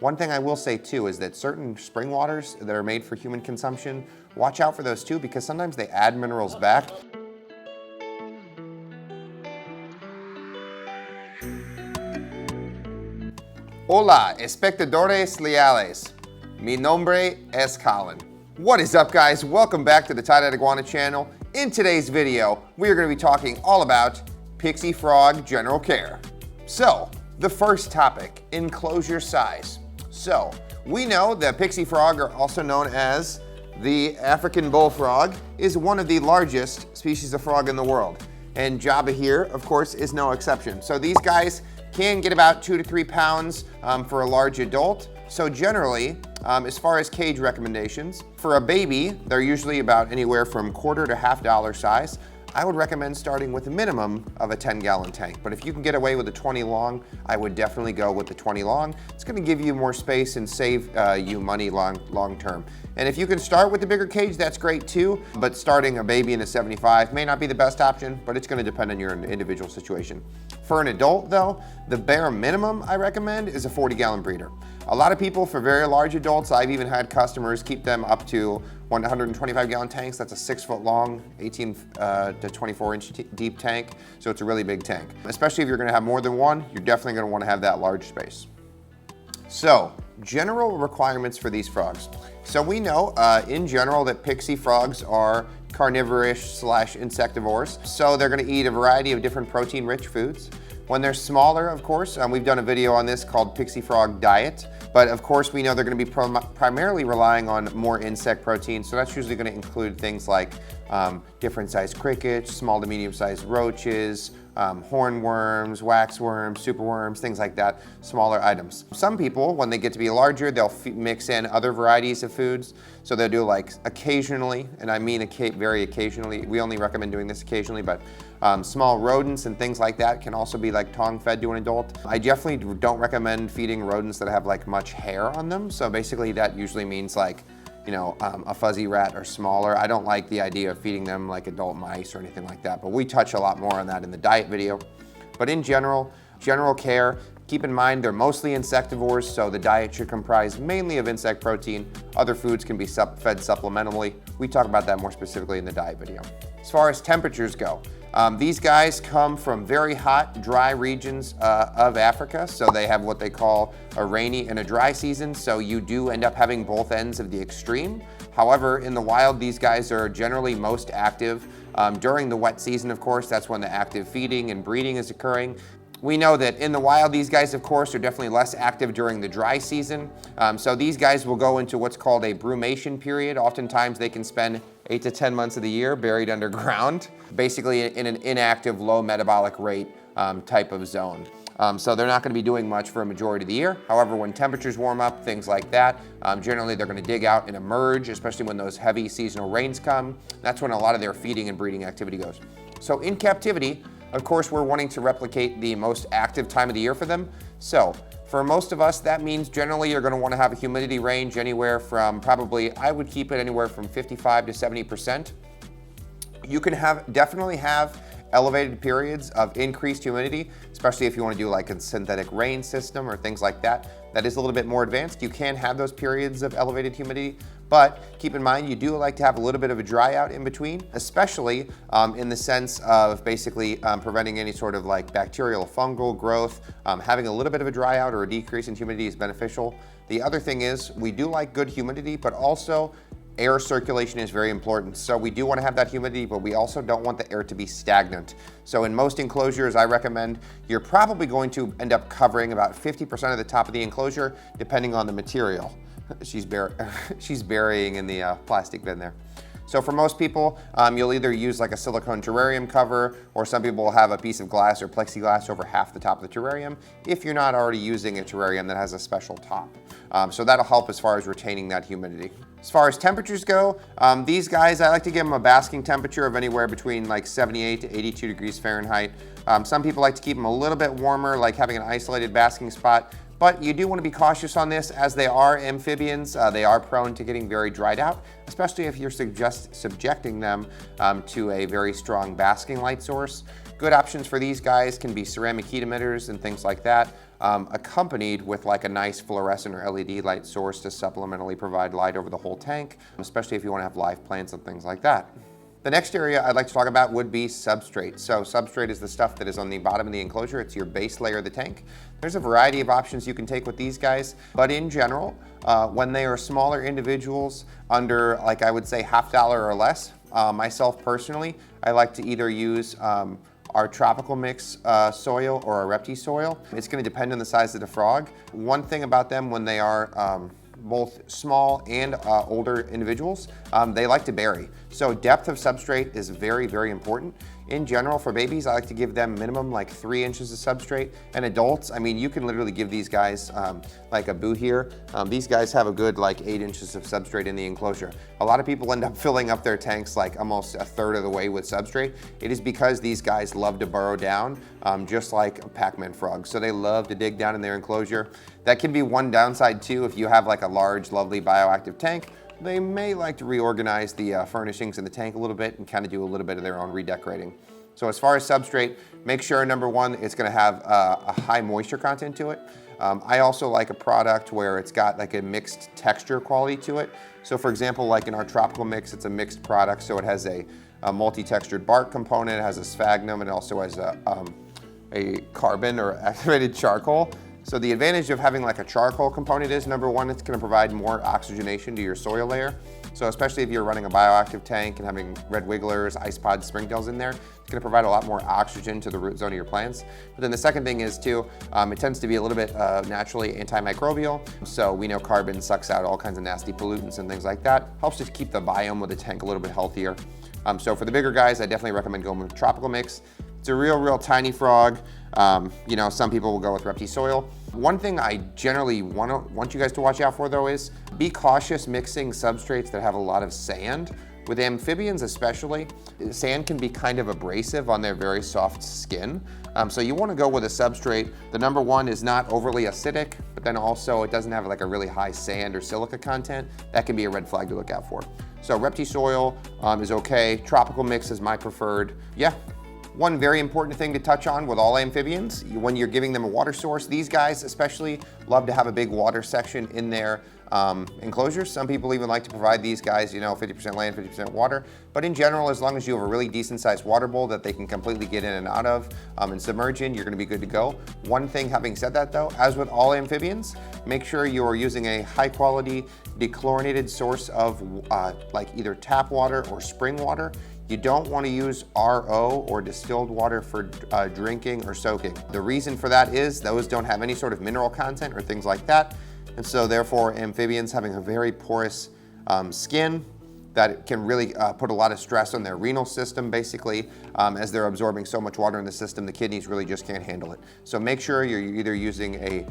One thing I will say too is that certain spring waters that are made for human consumption, watch out for those too, because sometimes they add minerals back. Hola, espectadores leales. Mi nombre es Collin. What is up, guys? Welcome back to the Tye-Dyed Iguana channel. In today's video, we are going to be talking all about Pixie Frog general care. So, the first topic, enclosure size. So, we know that Pixie Frog, are also known as the African bullfrog, is one of the largest species of frog in the world. And Java here, of course, is no exception. So these guys can get about 2 to 3 pounds for a large adult. So generally, as far as cage recommendations, for a baby, they're usually about anywhere from quarter to $half size. I would recommend starting with a minimum of a 10-gallon tank, but if you can get away with a 20 long, I would definitely go with the 20 long. It's gonna give you more space and save you money long term. And if you can start with the bigger cage, that's great too, but starting a baby in a 75 may not be the best option, but it's gonna depend on your individual situation. For an adult though, the bare minimum I recommend is a 40-gallon breeder. A lot of people, for very large adults, I've even had customers keep them up to 125-gallon tanks. That's a 6-foot long, 18 to 24-inch deep tank. So it's a really big tank. Especially if you're gonna have more than one, you're definitely gonna wanna have that large space. So, general requirements for these frogs. So we know in general that Pixie frogs are carnivore-insectivores. So they're gonna eat a variety of different protein-rich foods. When they're smaller, of course, we've done a video on this called Pixie Frog Diet, but of course we know they're gonna be primarily relying on more insect protein, so that's usually gonna include things like different sized crickets, small to medium sized roaches, hornworms, waxworms, superworms, things like that, smaller items. Some people, when they get to be larger, they'll mix in other varieties of foods. So they'll do like occasionally, and I mean very occasionally, we only recommend doing this occasionally, but small rodents and things like that can also be like tongue fed to an adult. I definitely don't recommend feeding rodents that have like much hair on them. So basically that usually means like, you know, a fuzzy rat or smaller. I don't like the idea of feeding them like adult mice or anything like that, but we touch a lot more on that in the diet video. But in general care, keep in mind they're mostly insectivores, so the diet should comprise mainly of insect protein. Other foods can be fed supplementally. We talk about that more specifically in the diet video. As far as temperatures go, these guys come from very hot, dry regions of Africa, so they have what they call a rainy and a dry season, so you do end up having both ends of the extreme. However, in the wild, these guys are generally most active during the wet season, of course. That's when the active feeding and breeding is occurring. We know that in the wild, these guys, of course, are definitely less active during the dry season. So these guys will go into what's called a brumation period. Oftentimes, they can spend 8 to 10 months of the year buried underground, basically in an inactive, low metabolic rate type of zone. So they're not gonna be doing much for a majority of the year. However, when temperatures warm up, things like that, generally they're gonna dig out and emerge, especially when those heavy seasonal rains come. That's when a lot of their feeding and breeding activity goes. So in captivity, of course, we're wanting to replicate the most active time of the year for them. So for most of us, that means generally you're gonna wanna have a humidity range anywhere from probably, I would keep it anywhere from 55 to 70%. You can definitely have elevated periods of increased humidity, especially if you want to do like a synthetic rain system or things like that. That is a little bit more advanced. You can have those periods of elevated humidity, but keep in mind you do like to have a little bit of a dry out in between, especially in the sense of basically preventing any sort of like bacterial fungal growth. Having a little bit of a dry out or a decrease in humidity is beneficial. The other thing is we do like good humidity, but also air circulation is very important. So we do want to have that humidity, but we also don't want the air to be stagnant. So in most enclosures, I recommend you're probably going to end up covering about 50% of the top of the enclosure, depending on the material. She's burying in the plastic bin there. So for most people, you'll either use like a silicone terrarium cover, or some people will have a piece of glass or plexiglass over half the top of the terrarium if you're not already using a terrarium that has a special top. So that'll help as far as retaining that humidity. As far as temperatures go, these guys, I like to give them a basking temperature of anywhere between like 78 to 82 degrees Fahrenheit. Some people like to keep them a little bit warmer, like having an isolated basking spot. But you do want to be cautious on this, as they are amphibians. They are prone to getting very dried out, especially if you're subjecting them to a very strong basking light source. Good options for these guys can be ceramic heat emitters and things like that. accompanied with like a nice fluorescent or LED light source to supplementally provide light over the whole tank, especially if you want to have live plants and things like that. The next area I'd like to talk about would be substrate. So substrate is the stuff that is on the bottom of the enclosure. It's your base layer of the tank. There's a variety of options you can take with these guys, but in general, when they are smaller individuals under, like I would say, $50 or less, myself personally, I like to either use our tropical mix soil or our Repti soil. It's going to depend on the size of the frog. One thing about them when they are both small and older individuals, they like to bury. So depth of substrate is very, very important. In general, for babies, I like to give them minimum like 3 inches of substrate. And adults, I mean, you can literally give these guys like a boot here. These guys have a good like 8 inches of substrate in the enclosure. A lot of people end up filling up their tanks like almost a third of the way with substrate. It is because these guys love to burrow down, just like a Pac-Man frog. So they love to dig down in their enclosure. That can be one downside too. If you have like a large, lovely bioactive tank, they may like to reorganize the furnishings in the tank a little bit and kind of do a little bit of their own redecorating. So as far as substrate, make sure number one, it's gonna have a high moisture content to it. I also like a product where it's got like a mixed texture quality to it. So for example, like in our tropical mix, it's a mixed product. So it has a multi-textured bark component, it has a sphagnum, and it also has a carbon or activated charcoal. So the advantage of having like a charcoal component is, number one, it's going to provide more oxygenation to your soil layer. So especially if you're running a bioactive tank and having red wigglers, ice pods, springtails in there, it's going to provide a lot more oxygen to the root zone of your plants. But then the second thing is too, it tends to be a little bit naturally antimicrobial. So we know carbon sucks out all kinds of nasty pollutants and things like that. Helps to keep the biome of the tank a little bit healthier. So for the bigger guys, I definitely recommend going with tropical mix. It's a real tiny frog. You know, some people will go with Repti soil. One thing I generally want you guys to watch out for though is be cautious mixing substrates that have a lot of sand. With amphibians especially, sand can be kind of abrasive on their very soft skin. So you want to go with a substrate. The number one is not overly acidic, but then also it doesn't have like a really high sand or silica content. That can be a red flag to look out for. So Repti soil is okay. Tropical mix is my preferred. Yeah. One very important thing to touch on with all amphibians, when you're giving them a water source, these guys especially love to have a big water section in their enclosures. Some people even like to provide these guys, you know, 50% land, 50% water. But in general, as long as you have a really decent sized water bowl that they can completely get in and out of and submerge in, you're gonna be good to go. One thing having said that though, as with all amphibians, make sure you're using a high quality dechlorinated source of like either tap water or spring water. You don't want to use RO or distilled water for drinking or soaking. The reason for that is those don't have any sort of mineral content or things like that. And so therefore amphibians having a very porous skin that can really put a lot of stress on their renal system basically. As they're absorbing so much water in the system, the kidneys really just can't handle it. So make sure you're either using a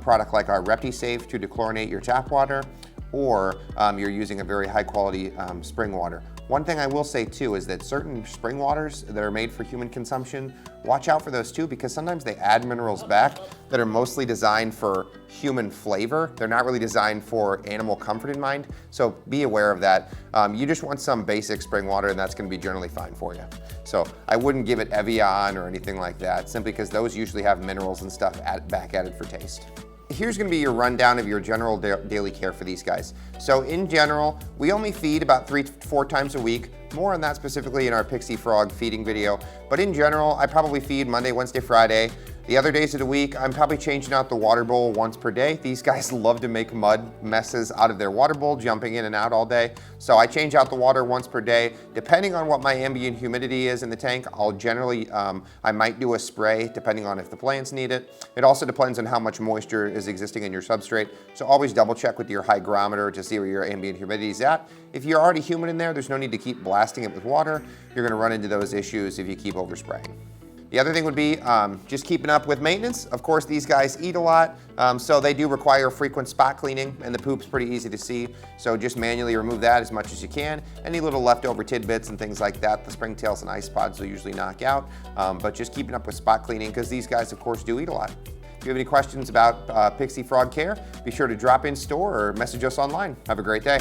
product like our Repti Safe to dechlorinate your tap water, or you're using a very high quality spring water. One thing I will say too is that certain spring waters that are made for human consumption, watch out for those too, because sometimes they add minerals back that are mostly designed for human flavor. They're not really designed for animal comfort in mind. So be aware of that. You just want some basic spring water and that's gonna be generally fine for you. So I wouldn't give it Evian or anything like that, simply because those usually have minerals and stuff back added for taste. Here's gonna be your rundown of your general daily care for these guys. So in general, we only feed about 3 to 4 times a week. More on that specifically in our Pixie Frog feeding video. But in general, I probably feed Monday, Wednesday, Friday. The other days of the week, I'm probably changing out the water bowl once per day. These guys love to make mud messes out of their water bowl, jumping in and out all day. So I change out the water once per day. Depending on what my ambient humidity is in the tank, I'll generally, I might do a spray depending on if the plants need it. It also depends on how much moisture is existing in your substrate. So always double check with your hygrometer to see where your ambient humidity is at. If you're already humid in there, there's no need to keep blasting it with water. You're gonna run into those issues if you keep overspraying. The other thing would be just keeping up with maintenance. Of course, these guys eat a lot, so they do require frequent spot cleaning, and the poop's pretty easy to see. So just manually remove that as much as you can. Any little leftover tidbits and things like that, the springtails and ice pods will usually knock out. But just keeping up with spot cleaning, because these guys, of course, do eat a lot. If you have any questions about Pixie Frog care, be sure to drop in store or message us online. Have a great day.